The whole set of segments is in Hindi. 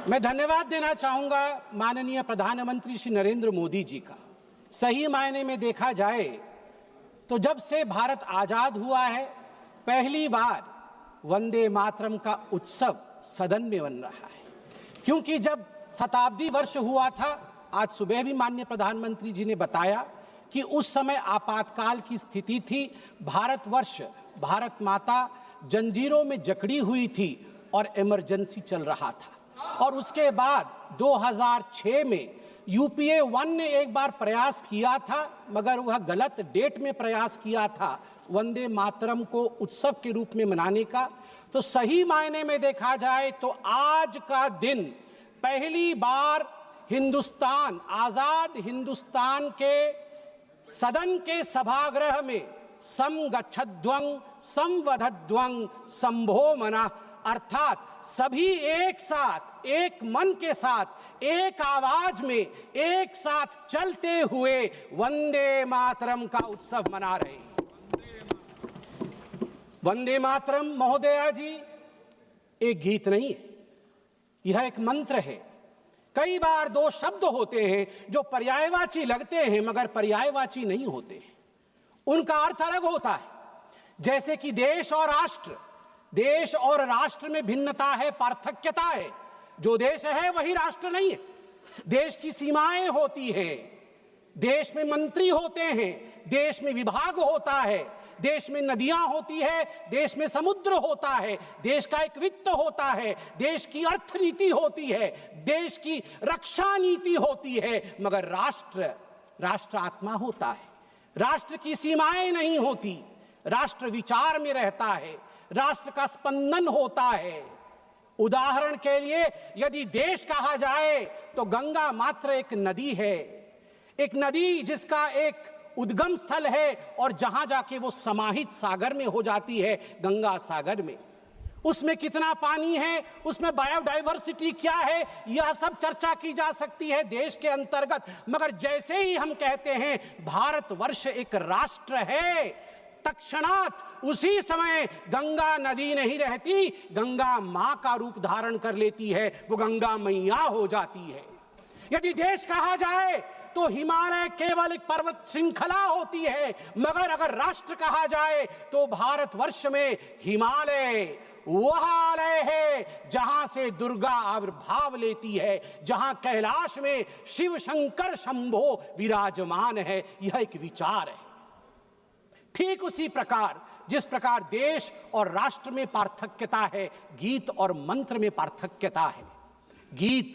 मैं धन्यवाद देना चाहूंगा माननीय प्रधानमंत्री श्री नरेंद्र मोदी जी का। सही मायने में देखा जाए तो जब से भारत आजाद हुआ है, पहली बार वंदे मातरम का उत्सव सदन में बन रहा है। क्योंकि जब शताब्दी वर्ष हुआ था, आज सुबह भी माननीय प्रधानमंत्री जी ने बताया कि उस समय आपातकाल की स्थिति थी, भारतवर्ष, भारत माता जंजीरों में जकड़ी हुई थी और इमरजेंसी चल रहा था। और उसके बाद 2006 में यूपीए 1 ने एक बार प्रयास किया था, मगर वह गलत डेट में प्रयास किया था वंदे मातरम को उत्सव के रूप में मनाने का। तो सही मायने में देखा जाए तो आज का दिन पहली बार हिंदुस्तान, आजाद हिंदुस्तान के सदन के सभागृह में समगच्छध्वं संवदध्वं संभो मना, अर्थात सभी एक साथ, एक मन के साथ, एक आवाज में, एक साथ चलते हुए वंदे मातरम का उत्सव मना रहे हैं। वंदे मातरम महोदया जी एक गीत नहीं है, यह एक मंत्र है। कई बार दो शब्द होते हैं जो पर्यायवाची लगते हैं मगर पर्यायवाची नहीं होते हैं, उनका अर्थ अलग होता है। जैसे कि देश और राष्ट्र, देश और राष्ट्र में भिन्नता है, पार्थक्यता है। जो देश है वही राष्ट्र नहीं है। देश की सीमाएं होती हैं, देश में मंत्री होते हैं, देश में विभाग होता है, देश में नदियां होती है, देश में समुद्र होता है, देश का एक वित्त होता है, देश की अर्थनीति होती है, देश की रक्षा नीति होती है, मगर राष्ट्र, राष्ट्र आत्मा होता है। राष्ट्र की सीमाएं नहीं होती, राष्ट्र विचार में रहता है, राष्ट्र का स्पंदन होता है। उदाहरण के लिए यदि देश कहा जाए तो गंगा मात्र एक नदी है, एक नदी जिसका एक उद्गम स्थल है और जहां जाके वो समाहित सागर में हो जाती है, गंगा सागर में। उसमें कितना पानी है, उसमें बायोडाइवर्सिटी क्या है, यह सब चर्चा की जा सकती है देश के अंतर्गत। मगर जैसे ही हम कहते हैं भारतवर्ष एक राष्ट्र है, तत्क्षणात उसी समय गंगा नदी नहीं रहती, गंगा मां का रूप धारण कर लेती है, वो गंगा मैया हो जाती है। यदि देश कहा जाए तो हिमालय केवल एक पर्वत श्रृंखला होती है, मगर अगर राष्ट्र कहा जाए तो भारतवर्ष में हिमालय वह आलय है जहां से दुर्गा आविर्भाव लेती है, जहां कैलाश में शिव शंकर शंभो विराजमान है। यह एक विचार है। ठीक उसी प्रकार जिस प्रकार देश और राष्ट्र में पार्थक्यता है, गीत और मंत्र में पार्थक्यता है। गीत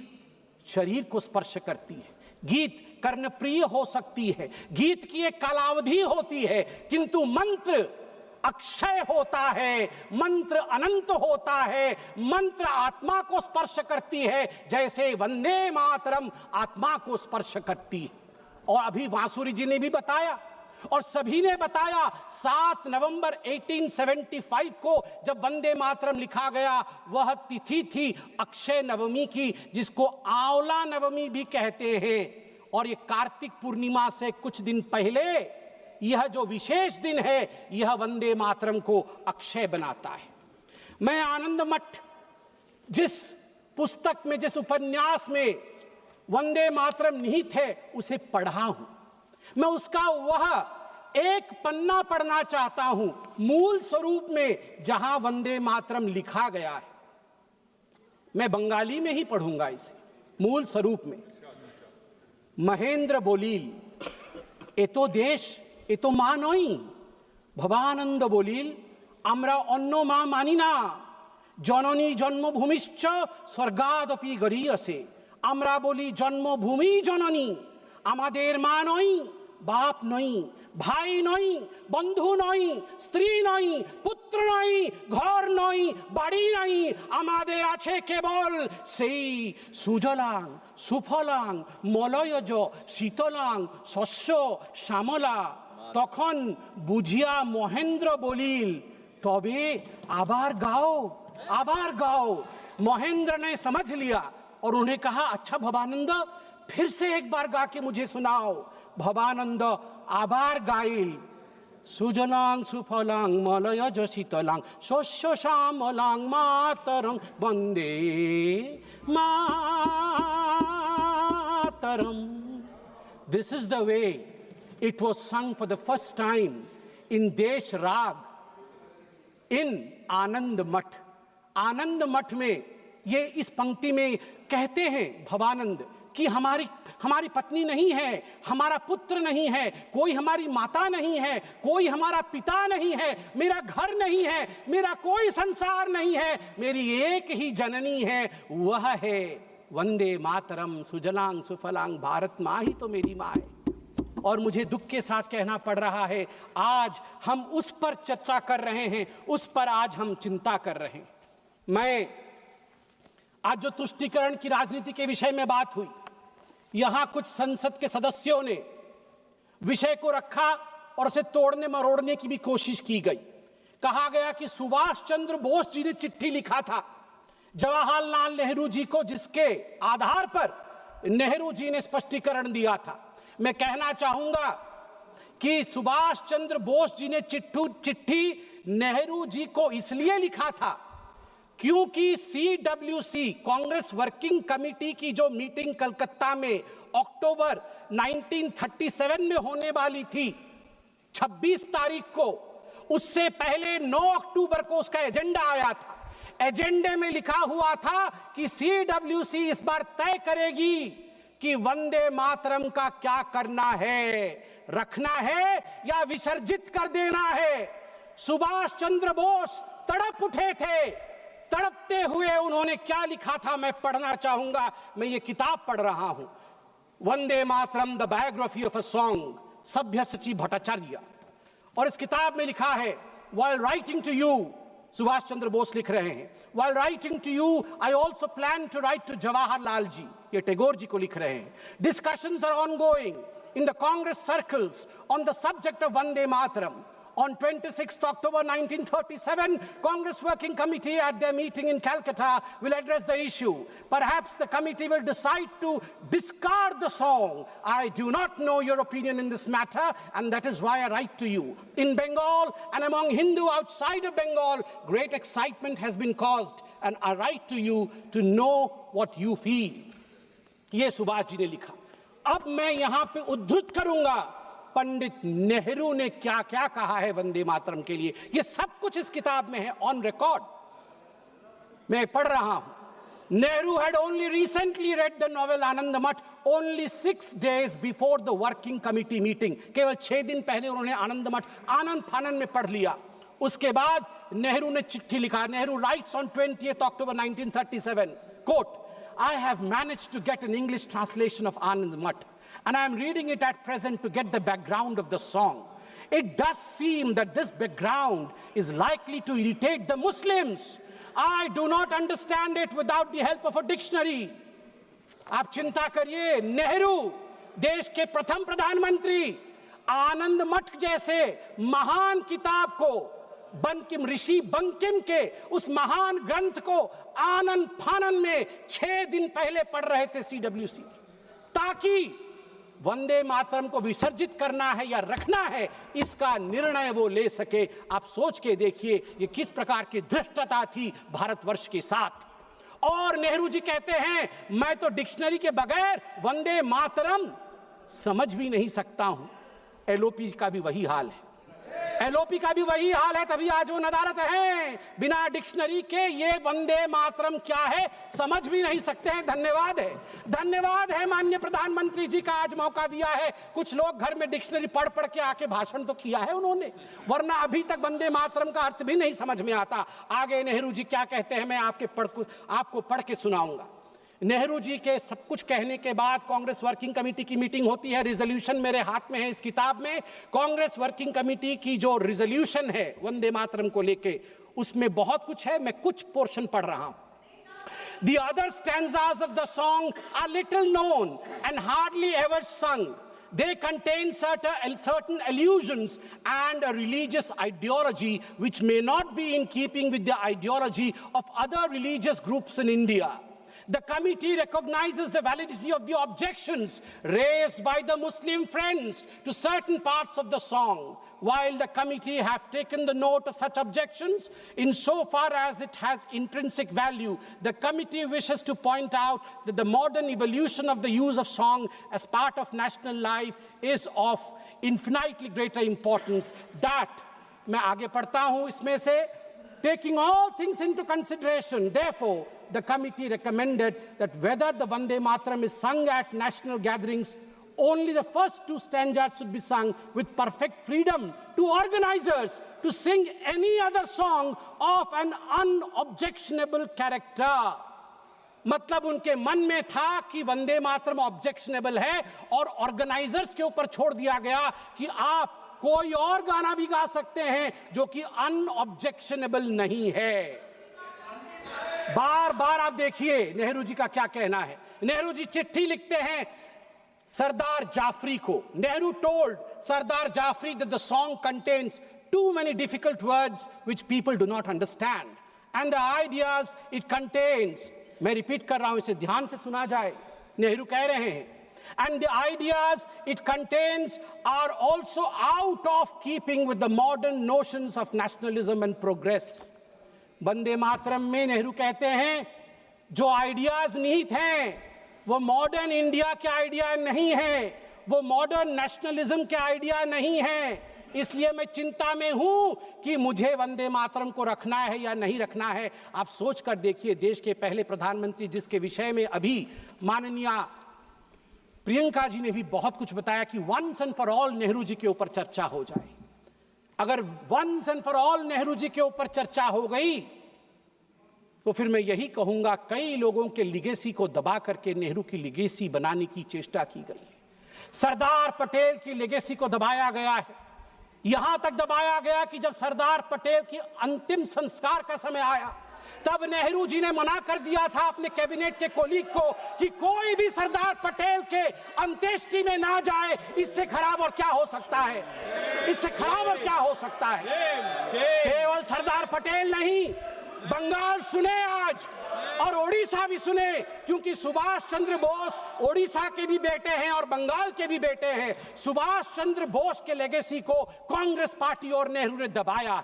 शरीर को स्पर्श करती है, गीत कर्णप्रिय हो सकती है, गीत की एक कालावधि होती है, किंतु मंत्र अक्षय होता है, मंत्र अनंत होता है, मंत्र आत्मा को स्पर्श करती है, जैसे वंदे मातरम आत्मा को स्पर्श करती है। और अभी बांसुरी जी ने भी बताया और सभी ने बताया, 7 नवंबर 1875 को जब वंदे मातरम लिखा गया, वह तिथि थी अक्षय नवमी की, जिसको आंवला नवमी भी कहते हैं। और ये कार्तिक पूर्णिमा से कुछ दिन पहले यह जो विशेष दिन है, यह वंदे मातरम को अक्षय बनाता है। मैं आनंद मठ जिस पुस्तक में, जिस उपन्यास में वंदे मातरम निहित है, उसे पढ़ा हूं। मैं उसका वह एक पन्ना पढ़ना चाहता हूं, मूल स्वरूप में जहां वंदे मातरम लिखा गया है। मैं बंगाली में ही पढ़ूंगा इसे, मूल स्वरूप में। महेंद्र बोलील, ए तो देश, ए तो मा नई। भवानंद बोलील, आमरा अन्य मा मानी ना। जननी जन्मभूमिश्च स्वर्गादपि गरीयसे। आमरा बोली जन्मभूमि जननी, आमादेर मा नई, बाप नई, भाई नई, बंधु नई, स्त्री नई, पुत्र नई, घर नई, बाड़ी नई, आमादेर आछे केवल सेई सुजलां सुफलां मलयज शीतलां शस्य श्यामला। तखन बुझिया महेंद्र बोलील, तबे आबार गाओ, आबार गाओ। महेंद्र ने समझ लिया और उन्हें कहा, अच्छा भवानंद, फिर से एक बार गा के मुझे सुनाओ। भवानंद आबार गाइल, सुजलां सुफलां मलयज शीतलां शस्य श्यामलां मातरं Vande Mataram. This is the way it was sung for the first time in Desh Rag in Anand Math. आनंद मठ में ये इस पंक्ति में कहते हैं भवानंद कि हमारी पत्नी नहीं है, हमारा पुत्र नहीं है, कोई हमारी माता नहीं है, कोई हमारा पिता नहीं है, मेरा घर नहीं है, मेरा कोई संसार नहीं है, मेरी एक ही जननी है, वह है वंदे मातरम सुजलांग सुफलांग. भारत माँ ही तो मेरी माँ है. और मुझे दुख के साथ कहना पड़ रहा है, आज हम उस पर चर्चा कर रहे हैं, उस पर आज हम चिंता कर रहे हैं. मैं आज जो तुष्टीकरण की राजनीति के विषय में बात हुई, यहां कुछ संसद के सदस्यों ने विषय को रखा और उसे तोड़ने मरोड़ने की भी कोशिश की गई. कहा गया कि सुभाष चंद्र बोस जी ने चिट्ठी लिखा था जवाहरलाल नेहरू जी को, जिसके आधार पर नेहरू जी ने स्पष्टीकरण दिया था. मैं कहना चाहूंगा कि सुभाष चंद्र बोस जी ने चिट्ठी नेहरू जी को इसलिए लिखा था क्योंकि CWC कांग्रेस वर्किंग कमेटी की जो मीटिंग कलकत्ता में अक्टूबर 1937 में होने वाली थी 26 तारीख को, उससे पहले 9 अक्टूबर को उसका एजेंडा आया था. एजेंडे में लिखा हुआ था कि CWC इस बार तय करेगी कि वंदे मातरम का क्या करना है, रखना है या विसर्जित कर देना है. सुभाष चंद्र बोस तड़प उठे थे. तड़पते हुए उन्होंने क्या लिखा था मैं पढ़ना चाहूंगा. मैं ये किताब पढ़ रहा हूं, Vande Mataram the biography of a song, सभ्यसाची भट्टाचार्य. और इस किताब में लिखा है, while writing to you, Subhash Chandra Bose लिख रहे हैं, while writing to you I also plan to write to Jawaharlal ji. ये टैगोर जी को लिख रहे हैं. Discussions are ongoing in the Congress circles on the subject of Vande Mataram. On 26th October 1937, Congress Working Committee at their meeting in Calcutta will address the issue. Perhaps the committee will decide to discard the song. I do not know your opinion in this matter, and that is why I write to you. In Bengal and among Hindu outside of Bengal, great excitement has been caused, and I write to you to know what you feel. ये सुभाष जी ने लिखा. अब मैं यहां पे उद्धृत करूंगा पंडित नेहरू ने क्या क्या कहा है वंदे मातरम के लिए. ये सब कुछ इस किताब में है, ऑन रिकॉर्ड. मैं पढ़ रहा हूं. Nehru had only recently read the novel Anand Math only 6 days before the working committee meeting. केवल 6 दिन पहले उन्होंने आनंद मठ आनंद फानन में पढ़ लिया. उसके बाद नेहरू ने चिट्ठी लिखा. Nehru writes on 20th October 1937, quote, I have managed to get an English translation of Anand Math, and I am reading it at present to get the background of the song. It does seem that this background is likely to irritate the Muslims. I do not understand it without the help of a dictionary. आप चिंता करिए, नेहरू देश के प्रथम प्रधानमंत्री आनंद मठ जैसे महान किताब को, बंकिम ऋषि बंकिम के उस महान ग्रंथ को आनंद फानन में 6 दिन पहले पढ़ रहे थे CWC, ताकि वंदे मातरम को विसर्जित करना है या रखना है इसका निर्णय वो ले सके. आप सोच के देखिए ये किस प्रकार की धृष्टता थी भारतवर्ष के साथ. और नेहरू जी कहते हैं मैं तो डिक्शनरी के बगैर वंदे मातरम समझ भी नहीं सकता हूं. LOP का भी वही हाल है. LOP का भी वही हाल है. तभी आज वो अदालत है, बिना डिक्शनरी के ये वंदे मातरम क्या है समझ भी नहीं सकते हैं. धन्यवाद है, धन्यवाद है माननीय प्रधानमंत्री जी का आज मौका दिया है. कुछ लोग घर में डिक्शनरी पढ़ पढ़ के आके भाषण तो किया है उन्होंने, वरना अभी तक वंदे मातरम का अर्थ भी नहीं समझ में आता. आगे नेहरू जी क्या कहते हैं मैं आपको पढ़ के सुनाऊंगा. नेहरू जी के सब कुछ कहने के बाद कांग्रेस वर्किंग कमेटी की मीटिंग होती है. रिजोल्यूशन मेरे हाथ में है इस किताब में. कांग्रेस वर्किंग कमेटी की जो रिजोल्यूशन है वंदे मातरम को लेके, उसमें बहुत कुछ है. मैं कुछ पोर्शन पढ़ रहा हूं. The other stanzas of the song are little known and hardly ever sung. They contain certain allusions and a religious ideology which may not be in keeping with the ideology of other religious groups in India. The committee recognizes the validity of the objections raised by the Muslim friends to certain parts of the song. While the committee have taken the note of such objections, insofar as it has intrinsic value, the committee wishes to point out that the modern evolution of the use of song as part of national life is of infinitely greater importance. That, मैं आगे पढ़ता हूं इसमें से, taking all things into consideration, therefore, the committee recommended that whether the Vande Mataram is sung at national gatherings, only the first two stanzas should be sung with perfect freedom to organizers to sing any other song of an unobjectionable character. मतलब उनके मन में था कि वंदे मातरम ऑब्जेक्शनेबल है और ऑर्गेनाइजर्स के ऊपर छोड़ दिया गया कि आप कोई और गाना भी गा सकते हैं जो कि अनऑब्जेक्शनेबल नहीं है। बार बार आप देखिए नेहरू जी का क्या कहना है। नेहरू जी चिट्ठी लिखते हैं सरदार जाफरी को। Nehru told Sardar Jafri that the song contains too many difficult words which people do not understand and the ideas it contains, मैं रिपीट कर रहा हूं, इसे ध्यान से सुना जाए, नेहरू कह रहे हैं, and the ideas it contains are also out of keeping with the modern notions of nationalism and progress. Vande Mataram में नेहरू कहते हैं जो आइडियाज निहित हैं वो मॉडर्न इंडिया के आइडिया नहीं है, वो मॉडर्न नेशनलिज्म के आइडिया नहीं है। इसलिए मैं चिंता में हूं कि मुझे वंदे मातरम को रखना है या नहीं रखना है। आप सोच कर देखिए, देश के पहले प्रधानमंत्री जिसके विषय में अभी माननीय प्रियंका जी ने भी बहुत कुछ बताया कि once and for all Nehru ji के ऊपर चर्चा हो जाए। अगर once and for all Nehru ji के ऊपर चर्चा हो गई तो फिर मैं यही कहूंगा कई लोगों के लिगेसी को दबा करके नेहरू की लिगेसी बनाने की चेष्टा की गई है। सरदार पटेल की लिगेसी को दबाया गया है, यहां तक दबाया गया कि जब सरदार पटेल की अंतिम संस्कार का समय आया तब नेहरू जी ने मना कर दिया था अपने कैबिनेट के कोलीग को कि कोई भी सरदार पटेल के अंत्येष्टि में ना जाए। इससे खराब और क्या हो सकता है, इससे खराब और क्या हो सकता है। केवल सरदार पटेल नहीं, बंगाल सुने आज और ओडिशा भी सुने, क्योंकि सुभाष चंद्र बोस ओडिशा के भी बेटे हैं और बंगाल के भी बेटे हैं। सुभाष चंद्र बोस के लेगेसी को कांग्रेस पार्टी और नेहरू ने दबाया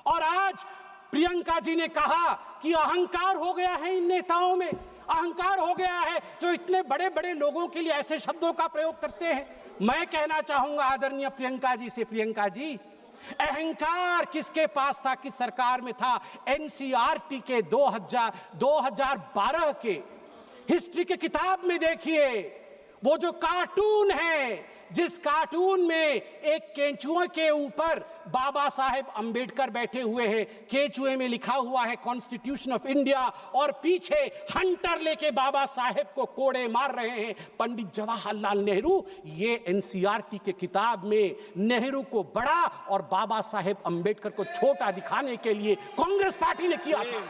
और आज प्रियंका जी ने कहा कि अहंकार हो गया है इन नेताओं में, अहंकार हो गया है जो इतने बड़े बड़े लोगों के लिए ऐसे शब्दों का प्रयोग करते हैं। मैं कहना चाहूंगा आदरणीय प्रियंका जी से, प्रियंका जी, अहंकार किसके पास था, किस सरकार में था? एनसीईआरटी के 2012 के हिस्ट्री के किताब में देखिए, वो जो कार्टून है जिस कार्टून में एक केंचुए के ऊपर बाबा साहेब अंबेडकर बैठे हुए हैं, केंचुए में लिखा हुआ है कॉन्स्टिट्यूशन ऑफ इंडिया और पीछे हंटर लेके बाबा साहेब को कोड़े मार रहे हैं पंडित जवाहरलाल नेहरू। ये एनसीईआरटी के किताब में नेहरू को बड़ा और बाबा साहेब अंबेडकर को छोटा दिखाने के लिए कांग्रेस पार्टी ने किया था।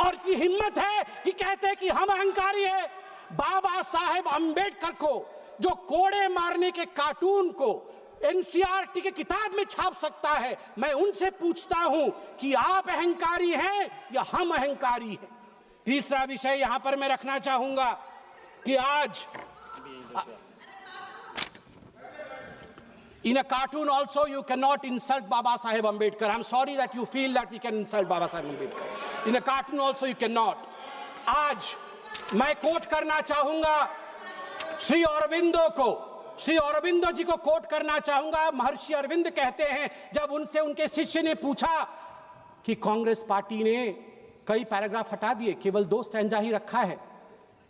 और की हिम्मत है कि कहते हैं कि हम अहंकारी है। बाबा साहेब अंबेडकर को जो कोड़े मारने के कार्टून को एनसीईआरटी के किताब में छाप सकता है, मैं उनसे पूछता हूं कि आप अहंकारी हैं या हम अहंकारी हैं। तीसरा विषय यहां पर मैं रखना चाहूंगा कि आज in a cartoon also you cannot insult Baba Saheb Ambedkar. I'm sorry that you feel that we can insult Baba Saheb Ambedkar. In a cartoon also you cannot. आज मैं कोट करना चाहूंगा श्री अरविंदो को, श्री अरविंदो जी को कोट करना चाहूंगा। महर्षि अरविंद कहते हैं जब उनसे उनके शिष्य ने पूछा कि कांग्रेस पार्टी ने कई पैराग्राफ हटा दिए, केवल 2 स्टैंजा ही रखा है,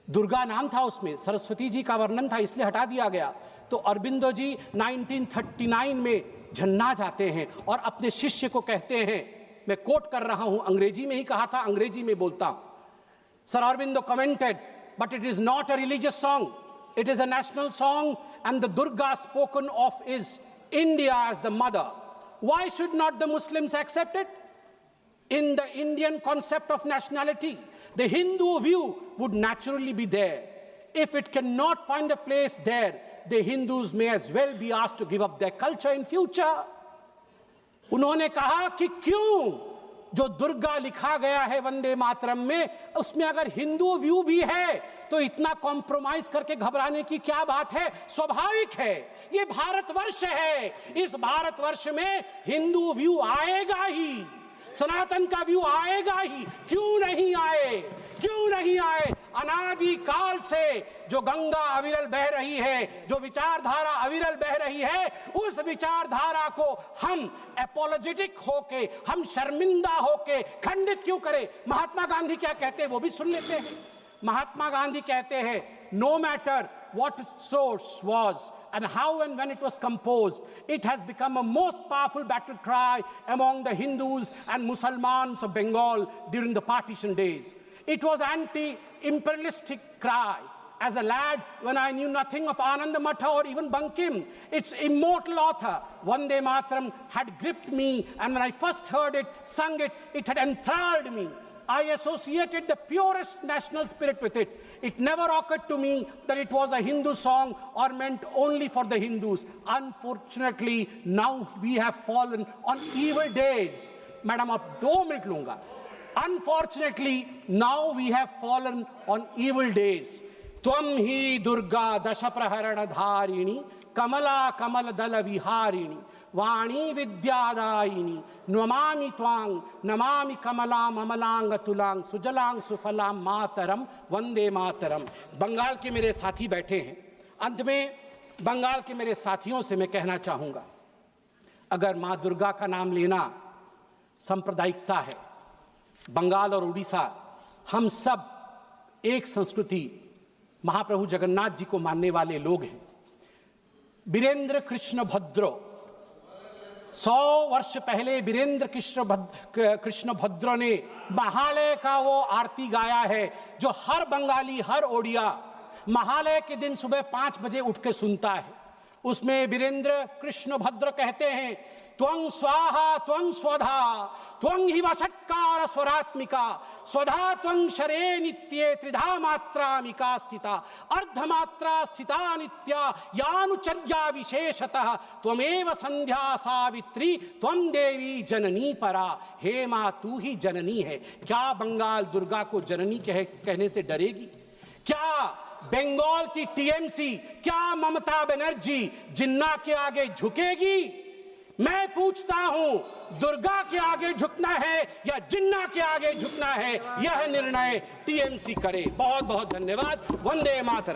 दुर्गा नाम था उसमें, सरस्वती जी का वर्णन था इसलिए हटा दिया गया, तो अरविंदो जी 1939 में झन्ना जाते हैं और अपने शिष्य को कहते हैं, मैं कोट कर रहा हूं, अंग्रेजी में ही कहा था, अंग्रेजी में बोलता हूं। Sir Aurobindo commented, but it is not a religious song. It is a national song, and the Durga spoken of is India as the mother. Why should not the Muslims accept it? In the Indian concept of nationality, the Hindu view would naturally be there. If it cannot find a place there, the Hindus may as well be asked to give up their culture in future. उन्होंने कहा कि क्यों जो दुर्गा लिखा गया है वंदे मातरम में, उसमें अगर हिंदू व्यू भी है तो इतना कॉम्प्रोमाइज करके घबराने की क्या बात है? स्वाभाविक है, ये भारतवर्ष है, इस भारतवर्ष में हिंदू व्यू आएगा ही, सनातन का व्यू आएगा ही। क्यों नहीं आए? क्यों नहीं आए? अनादि काल से जो गंगा अविरल बह रही है, जो विचारधारा अविरल बह रही है, उस विचारधारा को हम एपोलोजेटिक होके, हम शर्मिंदा होके खंडित क्यों करें? महात्मा गांधी क्या कहते हैं वो भी सुन लेते हैं। महात्मा गांधी कहते हैं, no matter what its source was and how and when it was composed, it has become a most powerful battle cry among the Hindus and Muslims of Bengal during the partition days. It was anti-imperialistic cry. As a lad, when I knew nothing of Ananda Matha or even Bankim, its immortal author, Vande Mataram, had gripped me, and when I first heard it, sung it, it had enthralled me. I associated the purest national spirit with it. It never occurred to me that it was a Hindu song or meant only for the Hindus. Unfortunately, now we have fallen on evil days. Madam, ab 2 minute lunga. Unfortunately, now we have fallen on evil days. Tvam hi Durga dashapraharana dharini, kamala kamal dala viharini. वाणी विद्यादायिनी नमामि त्वां नमामि कमलां अमलांग तुलांग सुजलांग सुफलां मातरम वंदे मातरम। बंगाल के मेरे साथी बैठे हैं। अंत में बंगाल के मेरे साथियों से मैं कहना चाहूँगा, अगर माँ दुर्गा का नाम लेना सांप्रदायिकता है, बंगाल और उड़ीसा हम सब एक संस्कृति, महाप्रभु जगन्नाथ जी को मानने वाले लोग हैं। बीरेंद्र कृष्ण भद्रो 100 वर्ष पहले बीरेंद्र कृष्ण भद्र ने महालय का वो आरती गाया है जो हर बंगाली, हर ओडिया महालय के दिन सुबह 5 बजे उठकर सुनता है। उसमें बीरेंद्र कृष्ण भद्र कहते हैं, त्वं स्वाहा त्वं स्वधा त्वं हि वषट्कार स्वरात्मिका स्वधा त्वं शरे नित्ये त्रिधा मात्रामिका स्थिता अर्धमात्रा स्थिता नित्या यानुचर्या विशेषतः त्वमेव संध्या सावित्री त्वं देवी जननी परा। हे माँ, तू ही जननी है। क्या बंगाल दुर्गा को जननी कहने से डरेगी? क्या बंगाल की टीएमसी, क्या ममता बनर्जी जिन्ना के आगे झुकेगी? मैं पूछता हूं, दुर्गा के आगे झुकना है या जिन्ना के आगे झुकना है, यह निर्णय टीएमसी करे। बहुत बहुत धन्यवाद। वंदे मातरम।